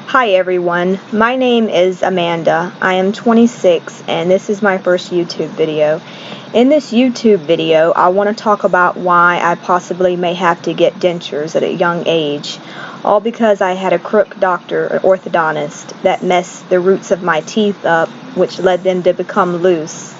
Hi everyone, my name is Amanda. I am 26 and this is my first YouTube video. In this YouTube video, I want to talk about why I possibly may have to get dentures at a young age. All because I had a crook doctor, an orthodontist, that messed the roots of my teeth up, which led them to become loose.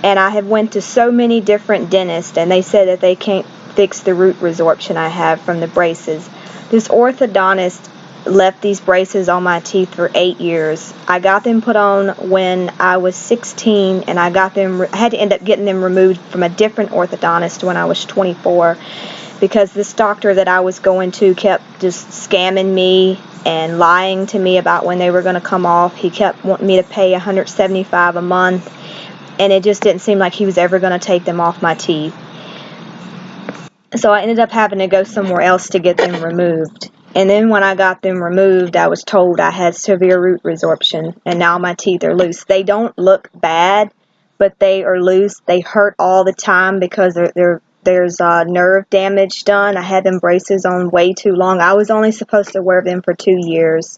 And I have went to so many different dentists and they said that they can't fix the root resorption I have from the braces. This orthodontist left these braces on my teeth for 8 years. I got them put on when I was 16 and I had to end up getting them removed from a different orthodontist when I was 24 because this doctor that I was going to kept just scamming me and lying to me about when they were going to come off. He kept wanting me to pay $175 a month and it just didn't seem like he was ever going to take them off my teeth. So I ended up having to go somewhere else to get them removed. And then when I got them removed, I was told I had severe root resorption, and now my teeth are loose. They don't look bad, but they are loose. They hurt all the time because there's nerve damage done. I had them braces on way too long. I was only supposed to wear them for 2 years.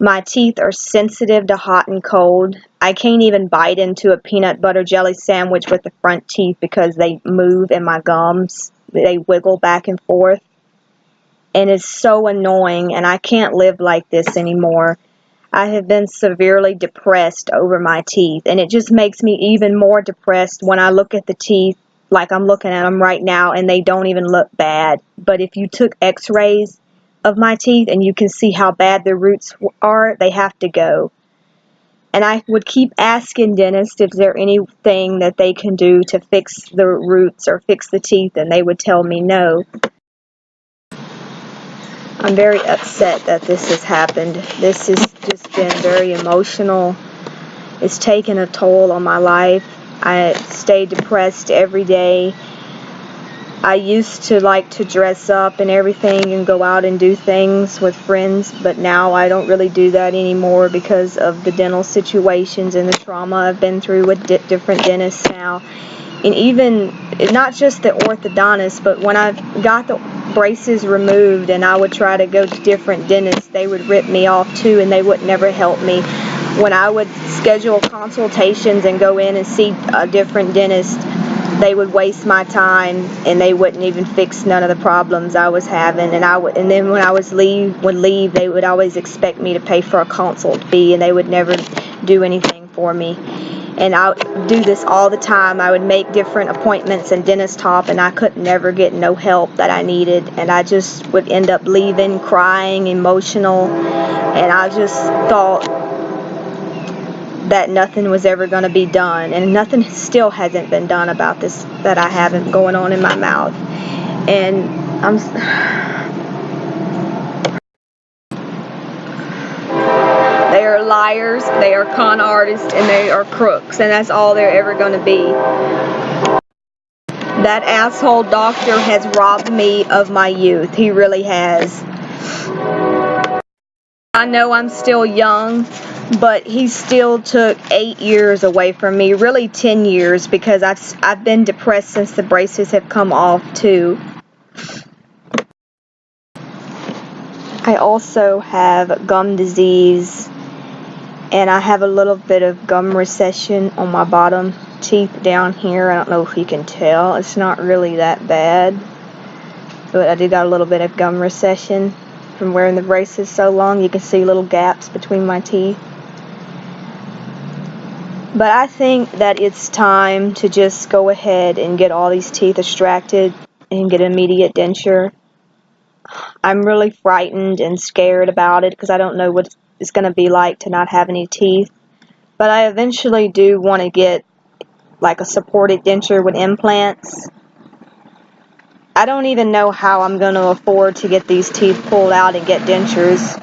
My teeth are sensitive to hot and cold. I can't even bite into a peanut butter jelly sandwich with the front teeth because they move in my gums. They wiggle back and forth. And it's so annoying, and I can't live like this anymore. I have been severely depressed over my teeth, and it just makes me even more depressed when I look at the teeth like I'm looking at them right now, and they don't even look bad. But if you took x-rays of my teeth and you can see how bad the roots are, they have to go. And I would keep asking dentists if there anything that they can do to fix the roots or fix the teeth, and they would tell me no. I'm very upset that this has happened. This has just been very emotional. It's taken a toll on my life. I stay depressed every day. I used to like to dress up and everything and go out and do things with friends, but now I don't really do that anymore because of the dental situations and the trauma I've been through with different dentists now. And even, not just the orthodontist, but when I got the braces removed and I would try to go to different dentists, they would rip me off too and they would never help me. When I would schedule consultations and go in and see a different dentist, they would waste my time and they wouldn't even fix none of the problems I was having. And then when I would leave, they would always expect me to pay for a consult fee and they would never do anything for me. And I would do this all the time. I would make different appointments in dentist hop and I could never get no help that I needed. And I just would end up leaving, crying, emotional. And I just thought that nothing was ever going to be done. And nothing still hasn't been done about this that I haven't going on in my mouth. And they are liars, they are con artists, and they are crooks, and that's all they're ever going to be. That asshole doctor has robbed me of my youth. He really has. I know I'm still young, but he still took 8 years away from me, really 10 years, because I've been depressed since the braces have come off too. I also have gum disease, and I have a little bit of gum recession on my bottom teeth down here. I don't know if you can tell. It's not really that bad, but I do got a little bit of gum recession from wearing the braces so long. You can see little gaps between my teeth. But I think that it's time to just go ahead and get all these teeth extracted and get an immediate denture. I'm really frightened and scared about it because I don't know what it's going to be like to not have any teeth. But I eventually do want to get like a supported denture with implants. I don't even know how I'm going to afford to get these teeth pulled out and get dentures.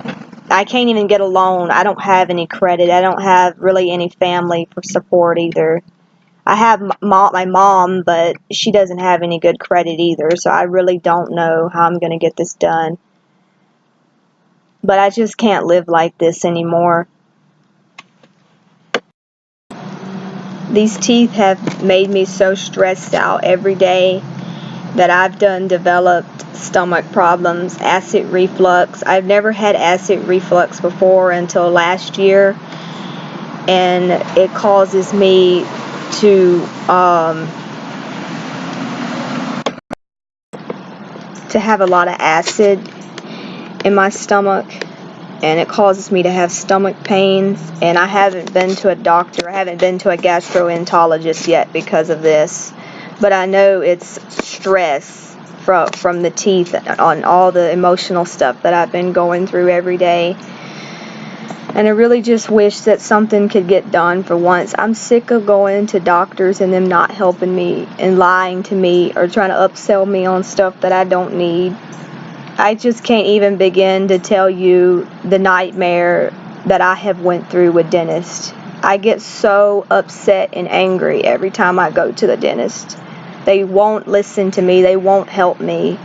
I can't even get a loan. I don't have any credit. I don't have really any family for support either. I have my mom, but she doesn't have any good credit either, so I really don't know how I'm going to get this done. But I just can't live like this anymore. These teeth have made me so stressed out every day, that I've done developed stomach problems, acid reflux. I've never had acid reflux before until last year, and it causes me to have a lot of acid in my stomach, and it causes me to have stomach pains, and I haven't been to a doctor. I haven't been to a gastroenterologist yet because of this, but I know it's stress from the teeth on all the emotional stuff that I've been going through every day. And I really just wish that something could get done for once. I'm sick of going to doctors and them not helping me and lying to me or trying to upsell me on stuff that I don't need. I just can't even begin to tell you the nightmare that I have went through with dentists. I get so upset and angry every time I go to the dentist. They won't listen to me. They won't help me.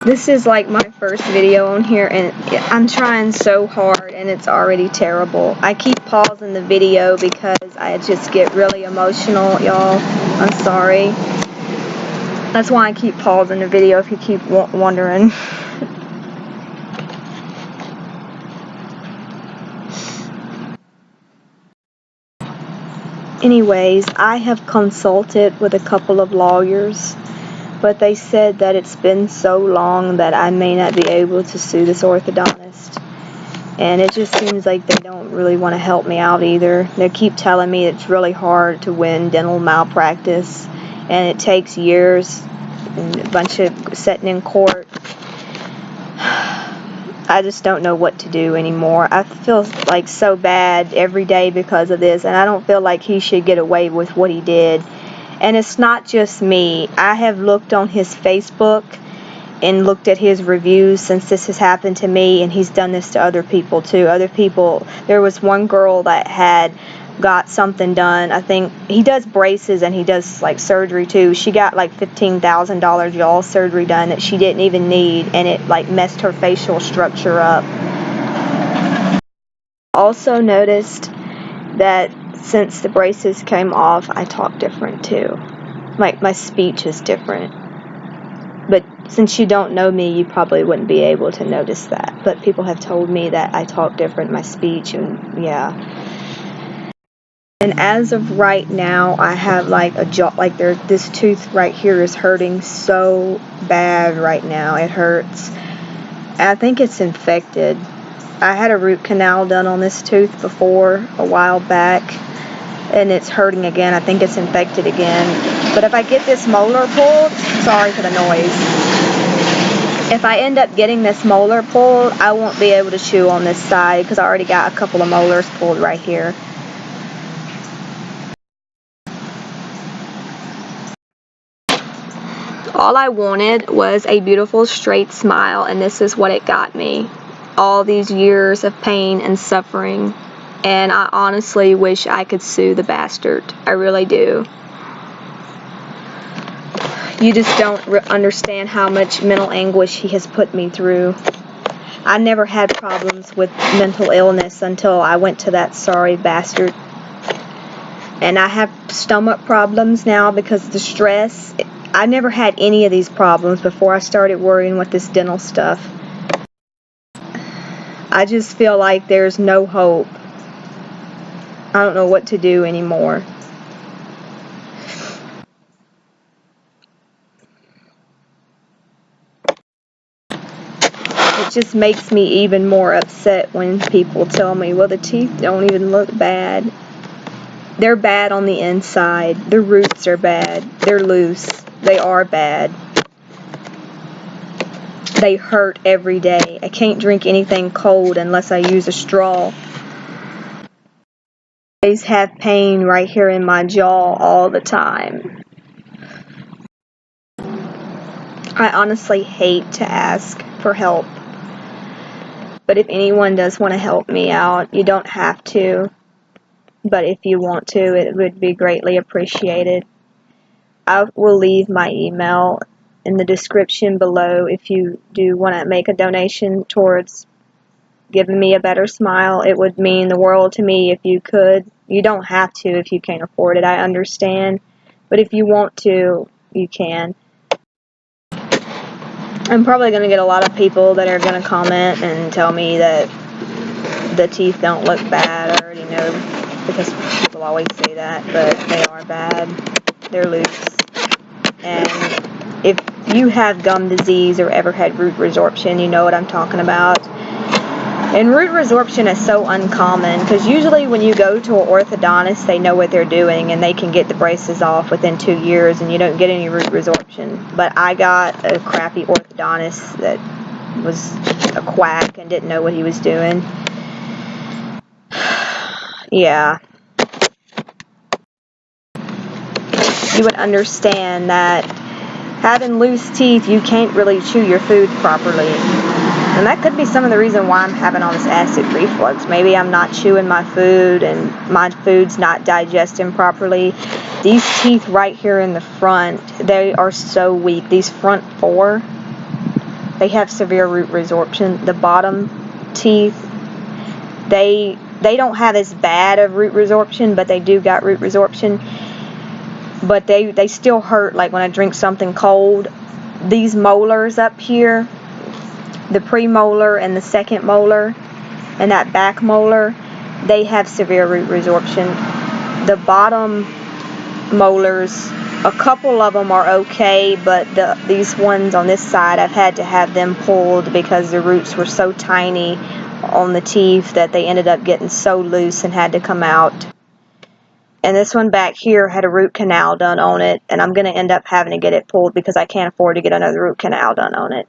This is like my first video on here, and I'm trying so hard and it's already terrible. I keep pausing the video because I just get really emotional, y'all. I'm sorry. That's why I keep pausing the video if you keep wondering. Anyways, I have consulted with a couple of lawyers, but they said that it's been so long that I may not be able to sue this orthodontist. And it just seems like they don't really want to help me out either. They keep telling me it's really hard to win dental malpractice, and it takes years and a bunch of sitting in court. I just don't know what to do anymore. I feel like so bad every day because of this, and I don't feel like he should get away with what he did. And it's not just me. I have looked on his Facebook and looked at his reviews since this has happened to me, and he's done this to other people too. Other people, there was one girl that had got something done. I think he does braces and he does like surgery too. She got like $15,000 jaw surgery done that she didn't even need, and it like messed her facial structure up. Also noticed that since the braces came off, I talk different too. Like my speech is different. But since you don't know me, you probably wouldn't be able to notice that. But people have told me that I talk different, my speech, and yeah. And as of right now, I have like a jaw, like this tooth right here is hurting so bad right now. It hurts. I think it's infected. I had a root canal done on this tooth before a while back, and it's hurting again. I think it's infected again. But if I get this molar pulled, sorry for the noise. If I end up getting this molar pulled, I won't be able to chew on this side because I already got a couple of molars pulled right here. All I wanted was a beautiful straight smile, and this is what it got me. All these years of pain and suffering, and I honestly wish I could sue the bastard. I really do. You just don't understand how much mental anguish he has put me through. I never had problems with mental illness until I went to that sorry bastard. And I have stomach problems now because of the stress. I never had any of these problems before I started worrying with this dental stuff. I just feel like there's no hope. I don't know what to do anymore. It just makes me even more upset when people tell me, well, the teeth don't even look bad. They're bad on the inside. The roots are bad. They're loose. They are bad. They hurt every day. I can't drink anything cold unless I use a straw. I always have pain right here in my jaw all the time. I honestly hate to ask for help. But if anyone does want to help me out, you don't have to. But if you want to, it would be greatly appreciated. I will leave my email in the description below if you do want to make a donation towards giving me a better smile. It would mean the world to me if you could. You don't have to if you can't afford it, I understand. but if you want to, you can. I'm probably going to get a lot of people that are going to comment and tell me that the teeth don't look bad. I already know, because people always say that, but they are bad. They're loose. And if you have gum disease or ever had root resorption, you know what I'm talking about. And root resorption is so uncommon, because usually when you go to an orthodontist, they know what they're doing and they can get the braces off within 2 years and you don't get any root resorption. But I got a crappy orthodontist that was a quack and didn't know what he was doing. Yeah. You would understand that having loose teeth, you can't really chew your food properly. And that could be some of the reason why I'm having all this acid reflux. Maybe I'm not chewing my food and my food's not digesting properly. These teeth right here in the front, they are so weak. These front 4, they have severe root resorption. The bottom teeth, they don't have as bad of root resorption, but they do got root resorption. But they still hurt, like when I drink something cold. These molars up here, the premolar and the second molar and that back molar, they have severe root resorption. The bottom molars, a couple of them are okay, but these ones on this side, I've had to have them pulled because the roots were so tiny on the teeth that they ended up getting so loose and had to come out. And this one back here had a root canal done on it, and I'm going to end up having to get it pulled because I can't afford to get another root canal done on it.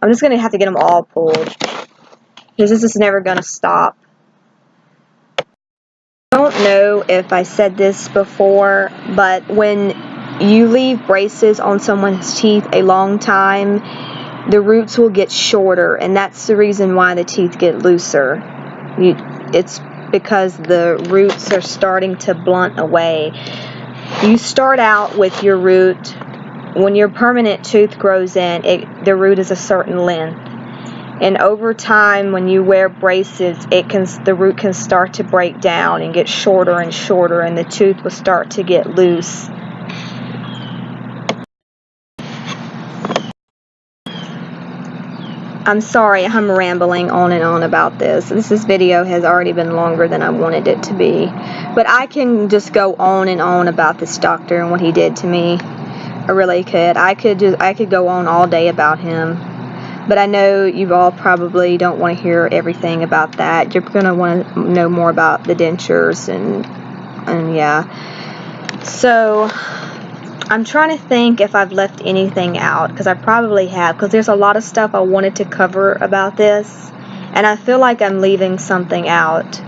I'm just going to have to get them all pulled, because this is never going to stop. I don't know if I said this before, but when you leave braces on someone's teeth a long time, the roots will get shorter, and that's the reason why the teeth get looser. It's because the roots are starting to blunt away. You start out with your root. When your permanent tooth grows in, the root is a certain length. And over time, when you wear braces, the root can start to break down and get shorter and shorter, and the tooth will start to get loose. I'm sorry, I'm rambling on and on about this. This video has already been longer than I wanted it to be. But I can just go on and on about this doctor and what he did to me. I really could. I could go on all day about him. But I know you all probably don't want to hear everything about that. You're going to want to know more about the dentures and yeah. So I'm trying to think if I've left anything out, because I probably have, because there's a lot of stuff I wanted to cover about this, and I feel like I'm leaving something out.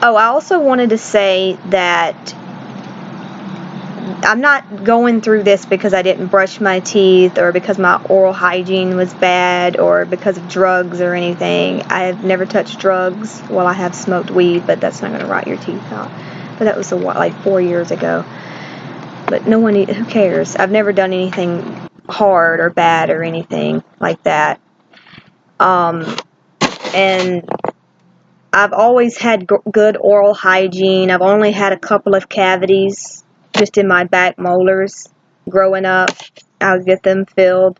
Oh, I also wanted to say that I'm not going through this because I didn't brush my teeth or because my oral hygiene was bad or because of drugs or anything. I've never touched drugs. Well, I have smoked weed, but that's not going to rot your teeth out. But that was like 4 years ago. But who cares? I've never done anything hard or bad or anything like that. And I've always had good oral hygiene. I've only had a couple of cavities just in my back molars growing up. I would get them filled.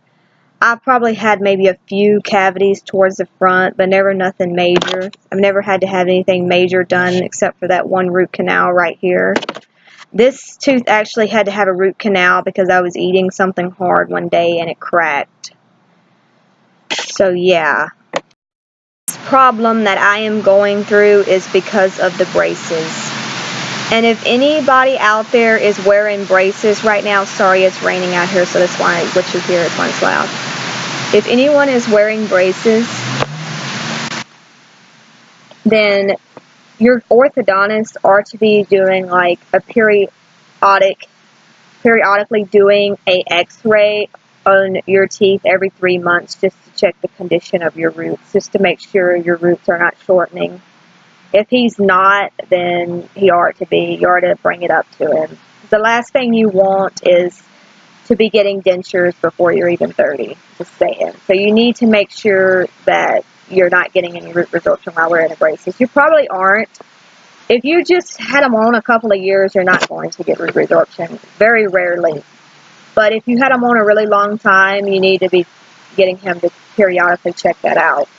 I probably had maybe a few cavities towards the front, but never nothing major. I've never had to have anything major done except for that one root canal right here. This tooth actually had to have a root canal because I was eating something hard one day and it cracked. So yeah. This problem that I am going through is because of the braces. And if anybody out there is wearing braces right now, sorry, it's raining out here, so that's why what you hear is why it's loud. If anyone is wearing braces, then your orthodontist are to be doing like a periodically doing a x-ray on your teeth every 3 months just to check the condition of your roots, just to make sure your roots are not shortening. If he's not, then you ought to bring it up to him. The last thing you want is to be getting dentures before you're even 30, just saying. So you need to make sure that you're not getting any root resorption while wearing the braces. You probably aren't, If you just had them on a couple of years, you're not going to get root resorption, very rarely. But if you had them on a really long time, you need to be getting him to periodically check that out.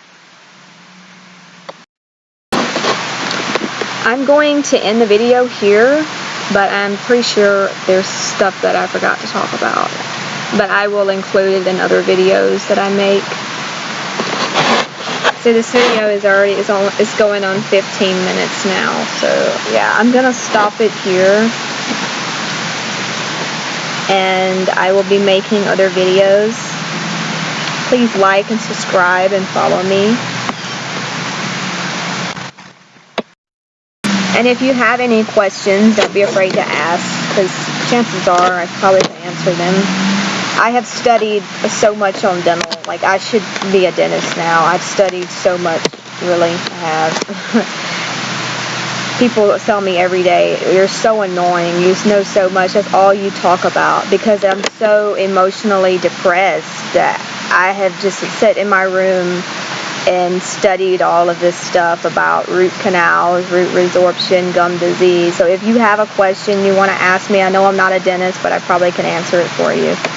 I'm going to end the video here, but I'm pretty sure there's stuff that I forgot to talk about. But I will include it in other videos that I make. So this video is going on 15 minutes now. So yeah, I'm gonna stop it here, and I will be making other videos. Please like and subscribe and follow me. And if you have any questions, don't be afraid to ask, because chances are I probably can answer them. I have studied so much on dental. Like, I should be a dentist now. I've studied so much, really. I have. People tell me every day, you're so annoying. You just know so much. That's all you talk about. Because I'm so emotionally depressed that I have just sat in my room and studied all of this stuff about root canals, root resorption, gum disease. So if you have a question you want to ask me, I know I'm not a dentist, but I probably can answer it for you.